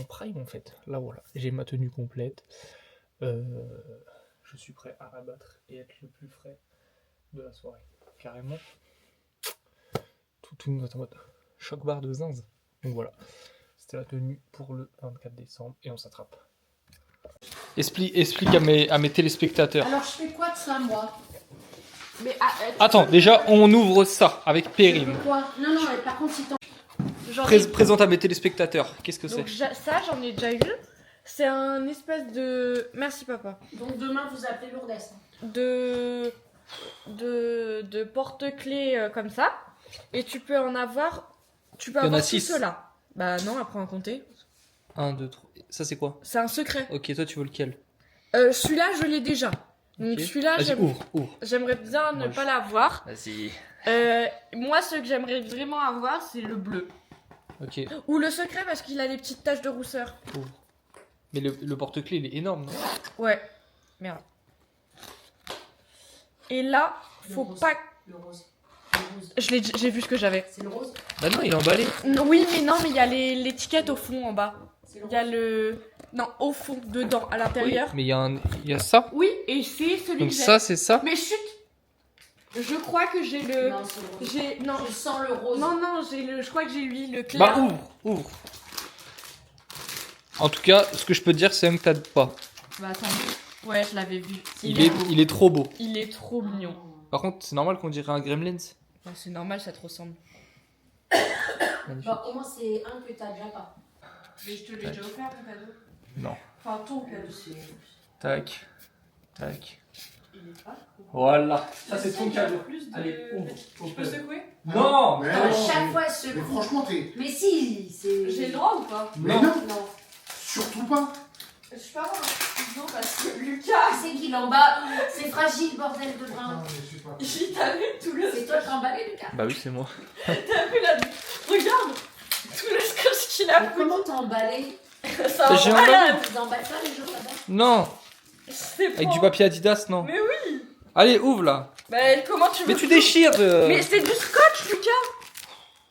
prime en fait. Là voilà, j'ai ma tenue complète. Je suis prêt à rabattre et être le plus frais de la soirée. Carrément. Tout le monde est en mode choc barre de zinz. Donc voilà. C'était la tenue pour le 24 décembre et on s'attrape. Explique à mes téléspectateurs. Alors je fais quoi de ça moi? Mais Attends, déjà on ouvre ça avec Périm. quoi? Non, mais par contre si t'en... Présente à mes téléspectateurs, qu'est-ce que c'est? Donc ça j'en ai déjà eu. C'est un espèce de... Merci papa. Donc demain vous appelez Lourdes. De porte-clés comme ça. Et tu peux en avoir... Tu peux Il y en a avoir tout 6. cela. Bah non, après en compter. 1, 2, 3. Ça c'est quoi? C'est un secret. Ok, toi tu veux lequel? Celui-là je l'ai déjà. Donc Ok. celui-là Vas-y, ouvre. j'aimerais bien ne Moi, pas l'avoir. Vas-y. Moi ce que j'aimerais vraiment avoir c'est le bleu. Ok, Ou le secret parce qu'il a des petites taches de rousseur. ouvre. Mais le porte-clés il est énorme, non? Ouais. Merde. Et là, faut rose. pas... Le rose. J'ai vu ce que j'avais. C'est le rose? Bah non, il est emballé. Oui, mais non, mais il y a l'étiquette au fond, en bas. C'est le Il y a rose. le... Non, au fond, dedans, à Oui, l'intérieur. mais il y a ça. Oui, et c'est celui Donc que j'ai. ça c'est ça. Mais chut! Je crois que j'ai le... Non, c'est le rose. J'ai... Non, Je sens le rose. non, j'ai le... Je crois que j'ai lui le clair. Bah ouvre. En tout cas, ce que je peux te dire c'est même que t'as pas. Bah attends. Ouais, je l'avais vu. Il est trop beau. Il est trop mignon. Par contre, c'est normal qu'on dirait un Gremlins. Bah, c'est normal, ça te ressemble. Magnifique. Bah, au moins c'est un que t'as déjà pas. Mais je te l'ai déjà offert, ton cadeau. Non. Enfin, ton cadeau. Tac. Il est pas. Voilà. Ça c'est ton cadeau. Plus de... Allez, ouvre. Je peux secouer? Non. Mais À non, chaque mais- fois ce Mais franchement, t'es. Mais si, c'est... J'ai le droit ou pas? Mais non, Non. surtout pas. Je peux avoir un ciseau parce que Lucas, Qui c'est qui l'emballe? C'est fragile, bordel de Non, brin. mais je suis pas. il t'a vu tout le C'est toi qui l'as emballé, Lucas? Bah oui, c'est moi. T'as vu la... Regarde tout le scotch qu'il a Mais comment t'as emballé? Ça J'ai en emballé. malade. Ils emballent pas les gens là-bas? Non. C'est Avec pas- du papier Adidas, non. Mais oui. Allez, ouvre là. Bah comment tu veux... Mais tu déchires. Mais c'est du scotch, Lucas.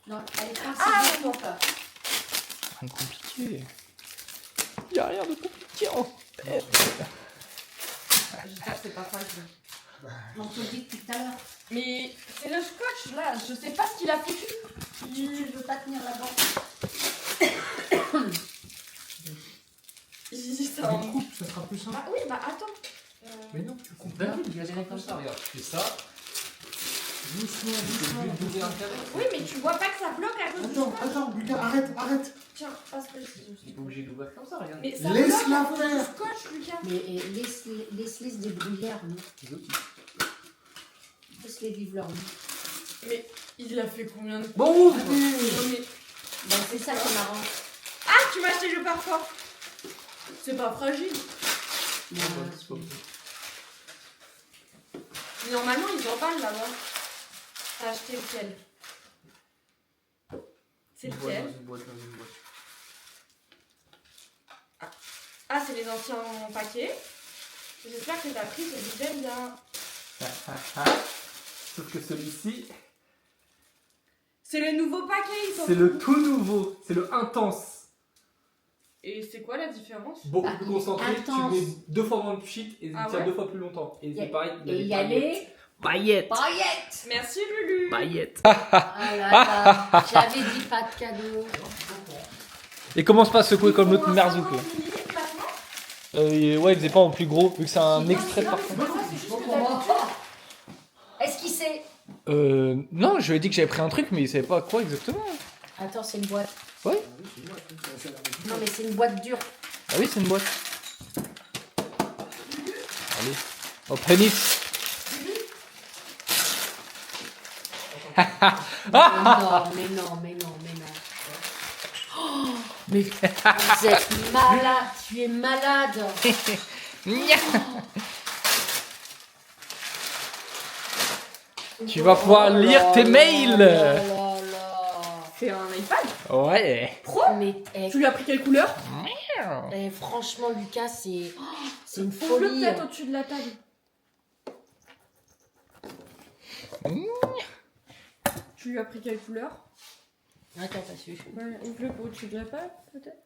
Non, elle est pas Ah, si bien pas. Rien de compliqué. Y a rien de compliqué en fait. J'espère que c'est pas fragile. On te le dit depuis tout à l'heure. Mais c'est le scotch là, je sais pas ce qu'il a foutu. Tu veux pas tenir la banque? Ça en- Coupe, ça sera plus simple. Ah oui, bah attends. Mais non, tu coupes. comme ça, regarde. Tu fais ça. Doucement. Oui, mais tu vois pas que ça bloque à cause du scotch. Attends, Lucas, arrête. Tiens, passe le ciseau. Il est pas obligé d'ouvrir comme ça, regarde. Mais ça Laisse-la bloque à cause du faire. scotch, Lucas. Mais laisse-les se débrouiller, Arnaud. Laisse-les vivre leur vie. Mais il a fait combien de... Bon, ouvre. Non, mais... Ben, c'est ça qui est marrant. Ah, tu m'as acheté le parfum. C'est pas fragile. Non, c'est pas bon. Mais normalement, ils emballent là-bas. T'as acheté lequel? C'est lequel? Dans une boîte. Ah, c'est les anciens paquets. J'espère que t'as pris celui d'Elsa. Sauf que celui-ci, C'est le nouveau paquet, ils sont c'est le tout nouveau. C'est le intense. Et c'est quoi la différence? Beaucoup Ah, plus concentré. intense. Tu mets 2 fois moins de shit et il Ah tient ouais 2 fois plus longtemps. Et Et c'est pareil. et il y a les paillettes. paillettes. Merci Lulu. Paillettes. Ah là là, j'avais dit pas de cadeau. Et commence pas à secouer comme l'autre Pour un merzouk là. 50 millilitres maintenant. Ouais, il faisait pas en plus gros vu que c'est un extrait de Non, mais parfum. c'est pas ça, c'est juste que Est-ce qu'il sait? Non, je lui ai dit que j'avais pris un truc, mais il savait pas quoi exactement. Attends, c'est une boîte. Ouais. Non, mais c'est une boîte dure. Ah oui, c'est une boîte. Allez, open it. Mais non. Oh, mais vous êtes malade. Tu es malade. Tu vas pouvoir lire tes mails. Là. C'est un iPad. Ouais. Mais Tu lui as pris quelle couleur? franchement, Lucas, c'est une Ouvre-le folie. peut-être au-dessus de la table. Tu lui as pris quelle couleur? Attends, pas su. Ouais, ouvre-le au-dessus de la table peut-être.